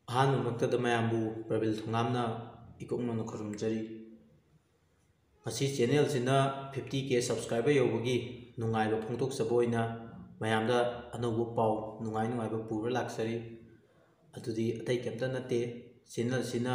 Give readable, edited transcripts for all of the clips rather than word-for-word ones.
ꯑꯍꯥꯟꯕꯃꯛꯇꯗ ꯃꯌꯥꯝꯕꯨ ꯄ꯭ꯔꯕꯤꯜ ꯊꯣꯡꯉꯥꯝꯅ ꯏꯀꯣꯛꯅꯅ ꯈꯨꯔꯨꯝꯖꯔꯤ꯫ ꯃꯁꯤ ꯆꯦꯅꯦꯜꯁꯤꯅ 50K subscriber ꯌꯧꯕꯒꯤ ꯅꯨꯡꯉꯥꯏꯕ ꯐꯣꯡꯗꯣꯛꯆꯕ ꯑꯣꯏꯅ ꯃꯌꯥꯝꯗ ꯑꯅꯧꯕ ꯄꯥꯎ ꯅꯨꯡꯉꯥꯏꯕ ꯄꯨꯔ ꯂꯥꯛꯆꯔꯤ꯫ ꯑꯗꯨꯗꯤ ꯑꯇꯩ ꯀꯩꯝꯇ ꯅꯠꯇꯦ, ꯆꯦꯅꯦꯜꯁꯤꯅ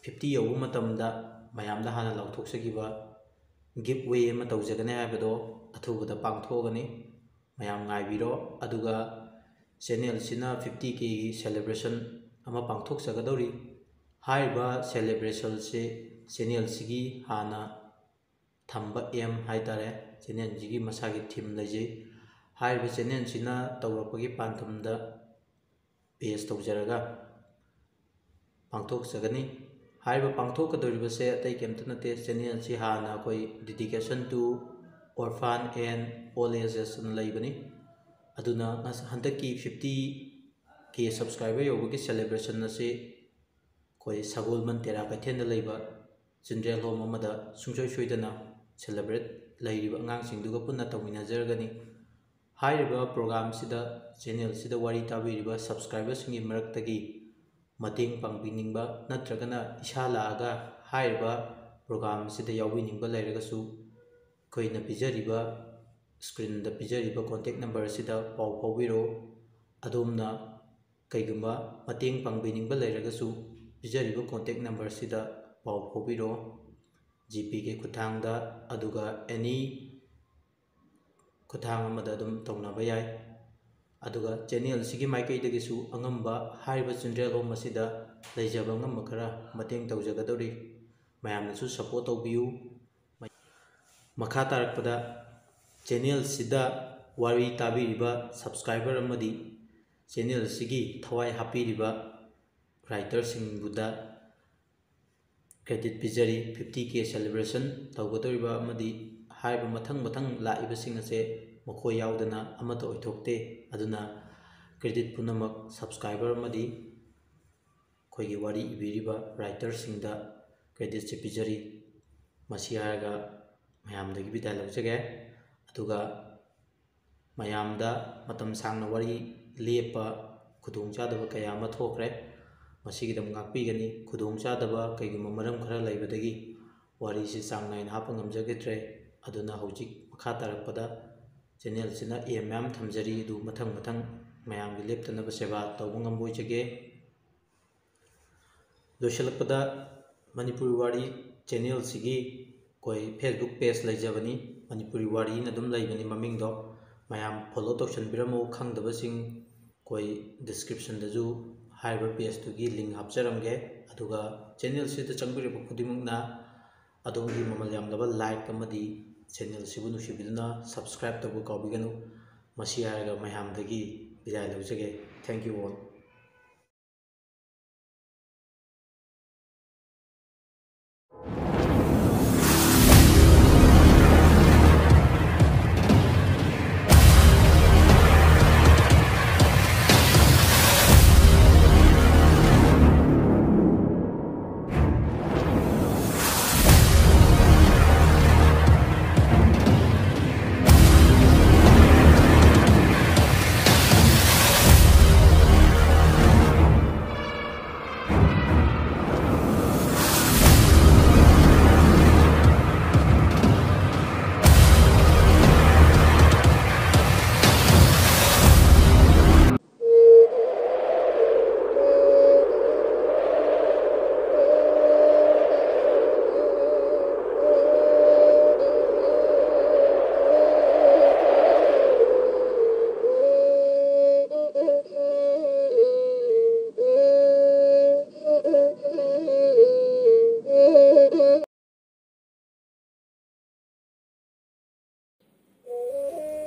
50 ꯌꯧꯕ ꯃꯇꯝꯗ ꯃꯌꯥꯝꯗ ꯍꯥꯟꯅ ꯂꯥꯎꯊꯣꯛꯆꯈꯤꯕ ꯒꯤꯞꯋꯦ ꯑꯃ ꯇꯧꯖꯒꯅꯤ ꯍꯥꯏꯕꯗꯣ ꯑꯊꯨꯕꯗ ꯄꯥꯡꯊꯣꯛꯑꯒꯅꯤ꯫ ꯃꯌꯥꯝ ꯉꯥꯏꯕꯤꯔꯣ꯫ ꯑꯗꯨꯒ ꯆꯦꯅꯦꯜꯁꯤꯅ 50Kꯒꯤ ꯁꯦꯂꯦꯕ꯭ꯔꯦꯁꯟ ꯑꯃ ꯄꯥꯡꯊꯣꯛꯆꯒꯗꯧꯔꯤ꯫ ꯍꯥꯏꯔꯤꯕ ꯁꯦꯂꯦꯕ꯭ꯔꯦꯁꯟꯁꯤ ꯆꯦꯅꯦꯜꯁꯤꯒꯤ ꯍꯥꯟꯅ ꯊꯝꯕ ꯑꯦꯝ ꯍꯥꯏꯇꯥꯔꯦ, ꯆꯦꯅꯦꯜꯁꯤꯒꯤ ꯃꯁꯥꯒꯤ ꯊꯤꯝ ꯂꯩꯖꯩ꯫ ꯍꯥꯏꯔꯤꯕ ꯆꯦꯅꯦꯜꯁꯤꯅ ꯇꯧꯔꯛꯄꯒꯤ ꯄꯥꯟꯗꯝꯗ ꯕꯦꯖ ꯇꯧꯖꯔꯒ ꯄꯥꯡꯊꯣꯛꯆꯒꯅꯤ꯫ ꯍꯥꯏꯔꯤꯕ ꯄꯥꯡꯊꯣꯛꯀꯗꯧꯔꯤꯕꯁꯦ ꯑꯇꯩ ꯀꯩꯝꯇ ꯅꯠꯇꯦ, ꯆꯦꯅꯦꯜꯁꯤ ꯍꯥꯟꯅ ꯑꯩꯈꯣꯏ dedication to orphan and old ꯑꯦꯖꯦꯁꯅ ꯂꯩꯕꯅꯤ꯫ ꯑꯗꯨꯅ ꯍꯟꯗꯛꯀꯤ 50K ꯁꯕꯁꯀ꯭ꯔꯥꯏꯕꯔ ꯌꯧꯕꯒꯤ ꯁꯦꯂꯦꯕ꯭ꯔꯦꯁꯟ ꯑꯁꯤ ꯑꯩꯈꯣꯏ ꯁꯒꯣꯜꯕꯟ ꯇꯦꯔꯥ ꯀꯩꯊꯦꯜꯗ ꯂꯩꯕ ꯆꯤꯜꯗ꯭ꯔꯦꯟ ꯍꯣꯝ ꯑꯃꯗ ꯁꯨꯡꯁꯣꯏ ꯁꯣꯏꯗꯅ ꯁꯦꯂꯦꯕ꯭ꯔꯦꯠ ꯂꯩꯔꯤꯕ ꯑꯉꯥꯡꯁꯤꯡꯗꯨꯒ ꯄꯨꯟꯅ ꯇꯧꯃꯤꯟꯅꯖꯔꯒꯅꯤ꯫ ꯍꯥꯏꯔꯤꯕ ꯄ꯭ꯔꯣꯒ꯭ꯔꯥꯝꯁꯤꯗ ꯆꯦꯅꯦꯜꯁꯤꯗ ꯋꯥꯔꯤ ꯇꯥꯕꯤꯔꯤꯕ ꯁꯕꯁꯀ꯭ꯔꯥꯏꯕꯔꯁꯤꯡꯒꯤ ꯃꯔꯛꯇꯒꯤ ꯃꯇꯦꯡ ꯄꯥꯡꯕꯤꯅꯤꯡꯕ ꯅꯠꯇ꯭ꯔꯒꯅ ꯏꯁꯥ ꯂꯥꯛꯑꯒ ꯍꯥꯏꯔꯤꯕ ꯄ꯭ꯔꯣꯒ꯭ꯔꯥꯝꯁꯤꯗ ꯌꯥꯎꯕꯤꯅꯤꯡꯕ ꯂꯩꯔꯒꯁꯨ ꯑꯩꯈꯣꯏꯅ ꯄꯤꯖꯔꯤꯕ ꯁ꯭ꯀ꯭ꯔꯤꯟꯗ ꯄꯤꯖꯔꯤꯕ ꯀꯣꯟꯇꯦꯛ ꯅꯝꯕꯔ ꯑꯁꯤꯗ ꯄꯥꯎ ꯐꯥꯎꯕꯤꯔꯛꯎ꯫ ꯑꯗꯣꯝꯅ ꯀꯩꯒꯨꯝꯕ ꯃꯇꯦꯡ ꯄꯥꯡꯕꯤꯅꯤꯡꯕ ꯂꯩꯔꯒꯁꯨ ꯄꯤꯖꯔꯤꯕ ꯀꯣꯟꯇꯦꯛ ꯅꯝꯕꯔ ꯑꯁꯤꯗ ꯄꯥꯎ ꯐꯥꯎꯕꯤꯔꯛꯑꯣ, ꯖꯤꯄꯦꯒꯤ ꯈꯨꯠꯊꯥꯡꯗ, ꯑꯗꯨꯒ ꯑꯦꯅꯤ ꯈꯨꯠꯊꯥꯡ ꯑꯃꯗ ꯑꯗꯨꯝ ꯇꯧꯅꯕ ꯌꯥꯏ꯫ ꯑꯗꯨꯒ ꯆꯦꯅꯦꯜꯁꯤꯒꯤ ꯃꯥꯏꯀꯩꯗꯒꯤꯁꯨ ꯑꯉꯝꯕ ꯍꯥꯏꯔꯤꯕ ꯆꯤꯜꯗ꯭ꯔꯦꯟ ꯍꯣꯝ ꯑꯁꯤꯗ ꯂꯩꯖꯕ ꯑꯉꯝꯕ ꯈꯔ ꯃꯇꯦꯡ ꯇꯧꯖꯒꯗꯧꯔꯤ꯫ ꯃꯌꯥꯝꯅꯁꯨ ꯁꯄꯣꯔꯠ ꯇꯧꯕꯤꯌꯨ꯫ ꯃꯈꯥ ꯇꯥꯔꯛꯄꯗ ꯆꯦꯅꯦꯜꯁꯤꯗ ꯋꯥꯔꯤ ꯇꯥꯕꯤꯔꯤꯕ ꯁꯕꯁꯀ꯭ꯔꯥꯏꯕꯔ ꯑꯃꯗꯤ ꯆꯦꯅꯦꯜꯁꯤꯒꯤ ꯊꯋꯥꯏ ꯍꯥꯞꯄꯤꯔꯤꯕ ꯔꯥꯏꯇꯔꯁꯤꯡꯕꯨꯗ ꯀ꯭ꯔꯦꯗꯤꯠ ꯄꯤꯖꯔꯤ꯫ 50K ꯁꯦꯂꯦꯕ꯭ꯔꯦꯁꯟ ꯇꯧꯒꯗꯧꯔꯤꯕ ꯑꯃꯗꯤ ꯍꯥꯏꯔꯤꯕ ꯃꯊꯪ ꯂꯥꯛꯏꯕꯁꯤꯡ ꯑꯁꯦ ꯃꯈꯣꯏ ꯌꯥꯎꯗꯅ ꯑꯃꯠꯇ ꯑꯣꯏꯊꯣꯛꯇꯦ꯫ ꯑꯗꯨꯅ ꯀ꯭ꯔꯦꯗꯤꯠ ꯄꯨꯝꯅꯃꯛ ꯁꯕꯁꯀ꯭ꯔꯥꯏꯕꯔ ꯑꯃꯗꯤ ꯑꯩꯈꯣꯏꯒꯤ ꯋꯥꯔꯤ ꯏꯕꯤꯔꯤꯕ ꯔꯥꯏꯇꯔꯁꯤꯡꯗ ꯀ꯭ꯔꯦꯗꯤꯠꯁꯦ ꯄꯤꯖꯔꯤ꯫ ꯃꯁꯤ ꯍꯥꯏꯔꯒ ꯃꯌꯥꯝꯗꯒꯤ ꯕꯤꯗꯥꯏ ꯂꯧꯖꯒꯦ꯫ ꯑꯗꯨꯒ ꯃꯌꯥꯝꯗ ꯃꯇꯝ ꯁꯥꯡꯅ ꯋꯥꯔꯤ ꯂꯦꯞꯄ ꯈꯨꯗꯣꯡꯆꯥꯗꯕ ꯀꯌꯥ ꯑꯃ ꯊꯣꯛꯈ꯭ꯔꯦ, ꯃꯁꯤꯒꯤꯗꯃꯛ ꯉꯥꯛꯄꯤꯒꯅꯤ꯫ ꯈꯨꯗꯣꯡꯆꯥꯗꯕ ꯀꯩꯒꯨꯝꯕ ꯃꯔꯝ ꯈꯔ ꯂꯩꯕꯗꯒꯤ ꯋꯥꯔꯤꯁꯤ ꯆꯥꯡ ꯅꯥꯏꯅ ꯍꯥꯞꯄ ꯉꯝꯖꯈꯤꯗ꯭ꯔꯦ꯫ ꯑꯗꯨꯅ ꯍꯧꯖꯤꯛ ꯃꯈꯥ ꯇꯥꯔꯛꯄꯗ ꯆꯦꯅꯦꯜꯁꯤꯅ ꯑꯦꯝ ꯃꯌꯥꯝ ꯊꯝꯖꯔꯤ, ꯑꯗꯨ ꯃꯊꯪ ꯃꯌꯥꯝꯒꯤ ꯂꯦꯞꯇꯅꯕ ꯁꯦꯕꯥ ꯇꯧꯕ ꯉꯝꯕ ꯑꯣꯏꯖꯒꯦ꯫ ꯂꯣꯏꯁꯤꯜꯂꯛꯄꯗ ꯃꯅꯤꯄꯨꯔꯤ ꯋꯥꯔꯤ ꯆꯦꯅꯦꯜꯁꯤꯒꯤ ꯑꯩꯈꯣꯏ ꯐꯦꯁꯕꯨꯛ ꯄꯦꯖ ꯂꯩꯖꯕꯅꯤ, ꯃꯅꯤꯄꯨꯔꯤ ꯋꯥꯔꯤꯅ ꯑꯗꯨꯝ ꯂꯩꯕꯅꯤ ꯃꯃꯤꯡꯗꯣ꯫ ꯃꯌꯥꯝ ꯐꯣꯂꯣ ꯇꯧꯁꯟꯕꯤꯔꯝꯃꯨ꯫ ꯈꯪꯗꯕꯁꯤꯡ ꯑꯩꯈꯣꯏ ꯗꯤꯁꯀ꯭ꯔꯤꯞꯁꯟꯗꯁꯨ ꯍꯥꯏꯔꯤꯕ ꯄꯦꯖꯇꯨꯒꯤ ꯂꯤꯡ ꯍꯥꯞꯆꯔꯝꯒꯦ꯫ ꯑꯗꯨꯒ ꯆꯦꯅꯦꯜꯁꯤꯗ ꯆꯪꯕꯤꯔꯛꯄ ꯈꯨꯗꯤꯡꯃꯛꯅ ꯑꯗꯣꯝꯒꯤ ꯃꯃꯜ ꯌꯥꯝꯂꯕ ꯂꯥꯏꯛ ꯑꯃꯗꯤ ꯆꯦꯅꯦꯜꯁꯤꯕꯨ ꯅꯨꯡꯁꯤꯕꯤꯗꯨꯅ ꯁꯕꯁꯀ꯭ꯔꯥꯏꯕ ꯇꯧꯕ ꯀꯥꯎꯕꯤꯒꯅꯨ꯫ ꯃꯁꯤ ꯍꯥꯏꯔꯒ ꯃꯌꯥꯝꯗꯒꯤ ꯕꯤꯗꯥꯏ ꯂꯧꯖꯒꯦ꯫ Thank you all.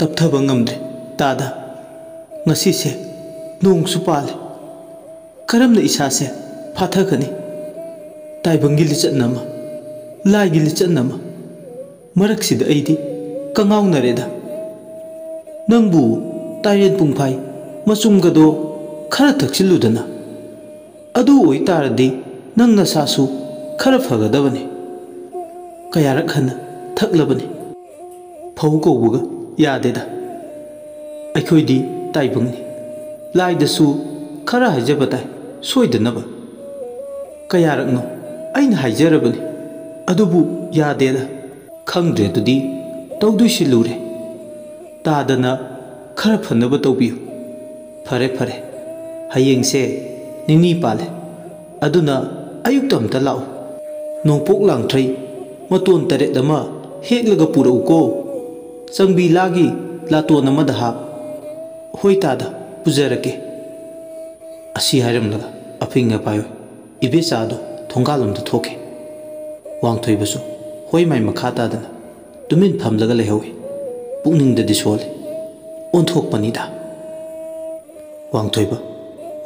ꯇꯞꯊꯕ ꯉꯝꯗ꯭ꯔꯦ ꯇꯥꯗ, ꯉꯁꯤꯁꯦ ꯅꯣꯡꯁꯨ ꯄꯥꯜꯂꯦ꯫ ꯀꯔꯝꯅ ꯏꯁꯥꯁꯦ ꯐꯥꯊꯒꯅꯤ? ꯇꯥꯏꯕꯪꯒꯤ ꯂꯤꯆꯠꯅ ꯑꯃ, ꯂꯥꯏꯒꯤ ꯂꯤꯆꯠꯅ ꯑꯃ, ꯃꯔꯛꯁꯤꯗ ꯑꯩꯗꯤ ꯀꯉꯥꯎꯅꯔꯦꯗ꯫ ꯅꯪꯕꯨ ꯇꯥꯏꯔꯦꯟ ꯄꯨꯡꯐꯥꯏ ꯃꯆꯨꯝꯒꯗꯣ ꯈꯔ ꯊꯛꯆꯤꯜꯂꯨꯗꯅ, ꯑꯗꯨ ꯑꯣꯏꯇꯥꯔꯗꯤ ꯅꯪ ꯅꯁꯥꯁꯨ ꯈꯔ ꯐꯒꯗꯕꯅꯤ꯫ ꯀꯌꯥꯔꯛ ꯍꯟꯅ ꯊꯛꯂꯕꯅꯤ, ꯐꯧ ꯀꯧꯕꯒ ꯌꯥꯗꯦꯗ꯫ ꯑꯩꯈꯣꯏꯗꯤ ꯇꯥꯏꯕꯪꯅꯤ, ꯂꯥꯏꯗꯁꯨ ꯈꯔ ꯍꯥꯏꯖꯕ ꯇꯥꯏ꯫ soidanaba kayarakno aina haijarabani adubu yadeda khangdre dudi tawduisi lure tadana khara phanaba tawbiyu fare fare hayengse nini pale aduna ayukta amta lao nongpok langthrai maton taret dama heklaga pura uko sangbi lagi laton amada ha hoi tada pujarake asi hairamlaga apinga payo ibesa ado thongalom da thoke wangthoi basu hoi mai makha tadana tumin phamlaga lehowi pukning da disole on thok panida wangthoi ba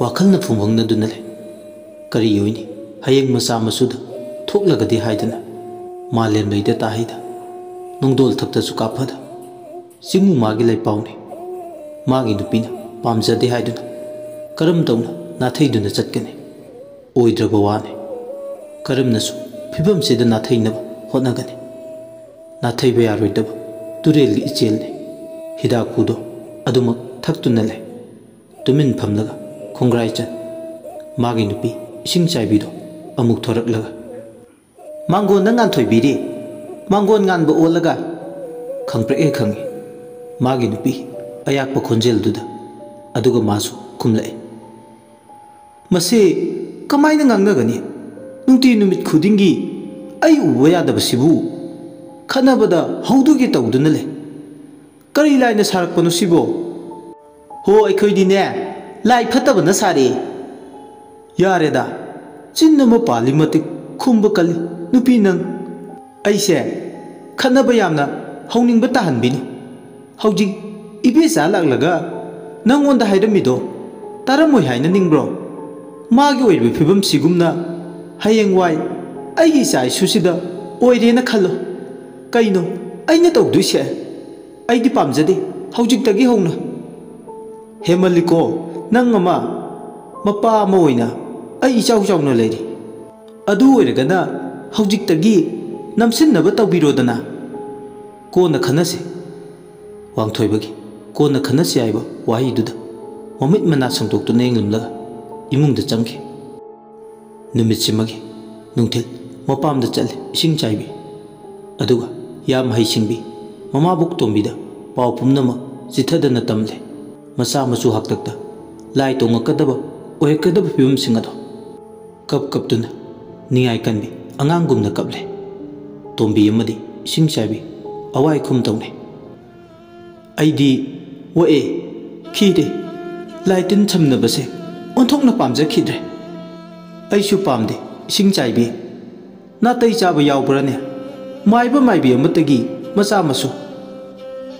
wakhalna phumhangna dunale kari yoini hayeng masa masuda thoklagadi haidana malen leida tahida nongdol thakta su kaphada singu magi lai pauni magi nupina pamjade haiduna karam tawna nathaiduna chatkane oidraba wane karamnasu phibam sida nathainaba hotnagane nathaiba yaroidaba tureli ichelne hidakudo aduma thaktuna le tumin phamlaga khongrai chan magi nupi ising chaibido amuk thoraklaga mangon nangan thoibiri mangon ngan ba olaga khangpre e khangi magi nupi ayakpa khonjel duda aduga masu kumlai mase kamaina ngangnagani nungti numit khudingi ai uba yadaba sibu khanabada haudugi tawduna le kari laina sarakpanu sibo ho aikhoidine lai phatabana sare yareda chinnama palimatik khumba kali nupi nang aise khanaba yamna hauningba tahanbini hauji ibesa laklaga nangonda hairamido taramoi haina ningbro magi oibe phibam sigumna hayengwai aigi sai susida oirena khallo kaino aina tawduise aidi pamjade haujiktagi hauna hemaliko nangama mapa ama oina ai ichau chauna leiri adu oiragana haujiktagi namsinnaba tawbirodana kona khanase wangthoibagi kona khanase aiba wahi duda mamit mana sangdoktuna englimlaga imungda changki numitsimagi nungthil mapamda chale ising chaibi aduga yam haisingbi mamabuk tombida paw pumnama chithadana tamle masa masu haktakta lai tongakadaba oekadaba pibum singado kap kaptuna ningai kanbi angangumna kaple tombi amadi ising chaibi awai khum tawne aidi wae khide laitin chamnabase onthokna pamjakhidre aisu pamde ising chaibi na tai chaba yawbrane maiba maibi amatagi macha masu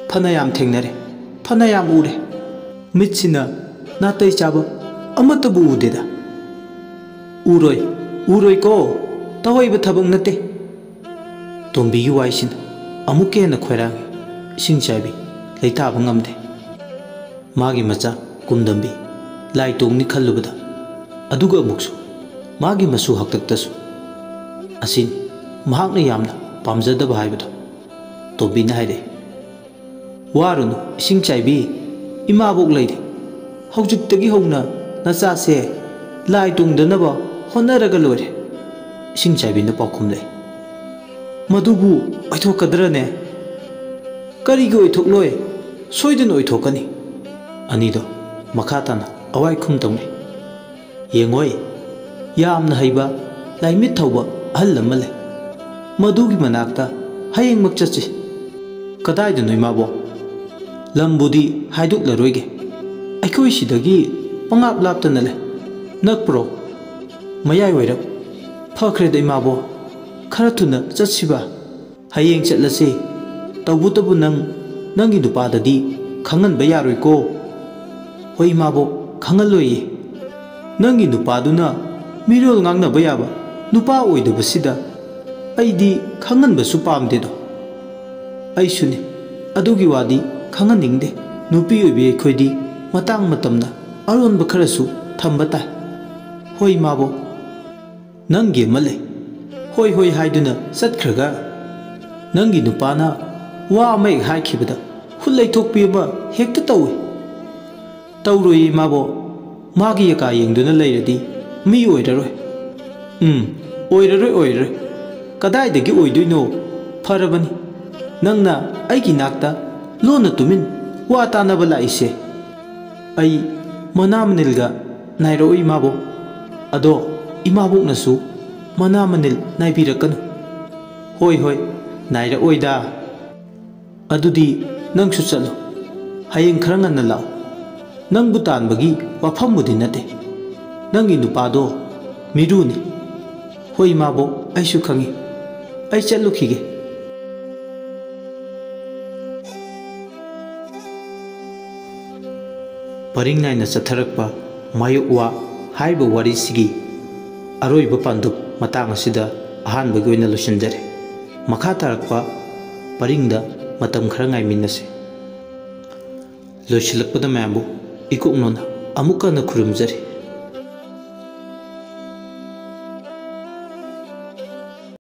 phanayam thengnare phanayam ure mitsina na tai chaba amatabu udeda uroi ko tawaiba thabang nate tombi yu waisin amuke na khoirang ising chaibi leitaba ngamde magi macha kumdambi lai tongni khallubada aduga muksu magi masu haktaktasu asin mahakna yamna pamjadaba haibado tobina haire warunu ising chaibi imabok leide haujiktagi hauna nacha se lai tongdanaba honaraga lore ising chaibi na pakhum lei madubu oithokkadrane karigi oithokloi soidun oithokani anido makhatana awai khum tawne yengoi yamna haiba laimit thauba ahal amale madugi manakta hayeng makchachi kadai du noi mabo lambudi haiduk laroige aikoi sidagi pangap laptana le nakpro mayai oirap phakre dai mabo khara thuna chatsiba hayeng chatlase tawbutabu nangi nupadadi khangan ba yaroi ko hoi mabo khangaloi nangi nupaduna mirol ngangna ba yaba nupa oidabasida aidi khangan basu pamde do aisuni adugi wadi khangan ningde nupi oibe khoidi matang matamna aron ba kharasu thamba ta hoi mabo nangi male hoi hoi haiduna satkhraga nangi nupana wa mai haikhibada hulai thokpi ba hekta tawi tawroi mabo magi yaka yengduna leiradi ꯃꯤ ꯑꯣꯏꯔꯔꯣꯏ ꯑꯣꯏꯔꯔꯣꯏ ꯀꯗꯥꯏꯗꯒꯤ ꯑꯣꯏꯗꯣꯏꯅꯣ ꯐꯔꯕꯅꯤ ꯅꯪꯅ ꯑꯩꯒꯤ ꯅꯥꯛꯇ ꯂꯣꯟꯅ ꯇꯨꯃꯤꯟ ꯋꯥ ꯇꯥꯅꯕ ꯂꯥꯛꯏꯁꯦ ꯑꯩ ꯃꯅꯥ ꯃꯅꯤꯜꯒ ꯅꯥꯏꯔꯛꯎ ꯏꯃꯥꯕꯣꯛ ꯑꯗꯣ ꯏꯃꯥꯕꯣꯛꯅꯁꯨ ꯃꯅꯥ ꯃꯅꯤꯜ ꯅꯥꯏꯕꯤꯔꯛꯀꯅꯨ ꯍꯣꯏ ꯅꯥꯏꯔꯛꯑꯣꯏꯗ ꯑꯗꯨꯗꯤ ꯅꯪꯁꯨ ꯆꯠꯂꯣ ꯍꯌꯦꯡ ꯈꯔ ꯉꯟꯅ ꯂꯥꯛꯑꯣ ꯅꯪꯕꯨ ꯇꯥꯟꯕꯒꯤ ꯋꯥꯐꯝꯕꯨꯗꯤ ꯅꯠꯇꯦ ꯅꯪꯒꯤ ꯅꯨꯄꯥꯗꯣ ꯃꯤꯔꯨꯅꯤ ꯍꯣꯏ ꯏꯃꯥꯕꯣꯛ ꯑꯩꯁꯨ ꯈꯪꯉꯤ ꯑꯩ ꯆꯠꯂꯨꯈꯤꯒꯦ ꯄꯔꯤꯡ ꯅꯥꯏꯅ ꯆꯠꯊꯔꯛꯄ ꯃꯥꯌꯣꯛꯋꯥ ꯍꯥꯏꯔꯤꯕ ꯋꯥꯔꯤꯁꯤꯒꯤ ꯑꯔꯣꯏꯕ ꯄꯥꯟꯗꯨꯞ ꯃꯇꯥꯡ ꯑꯁꯤꯗ ꯑꯍꯥꯟꯕꯒꯤ ꯑꯣꯏꯅ ꯂꯣꯏꯁꯤꯟꯖꯔꯦ ꯃꯈꯥ ꯇꯥꯔꯛꯄ ꯄꯔꯤꯡꯗ ꯃꯇꯝ ꯈꯔ ꯉꯥꯏꯃꯤꯟꯅꯁꯤ ꯂꯣꯏꯁꯤꯜꯂꯛꯄꯗ ꯃꯌꯥꯝꯕꯨ ꯏꯀꯣꯛꯅꯣꯅ ꯑꯃꯨꯛ ꯍꯟꯅ ꯈꯨꯔꯨꯝꯖꯔꯤ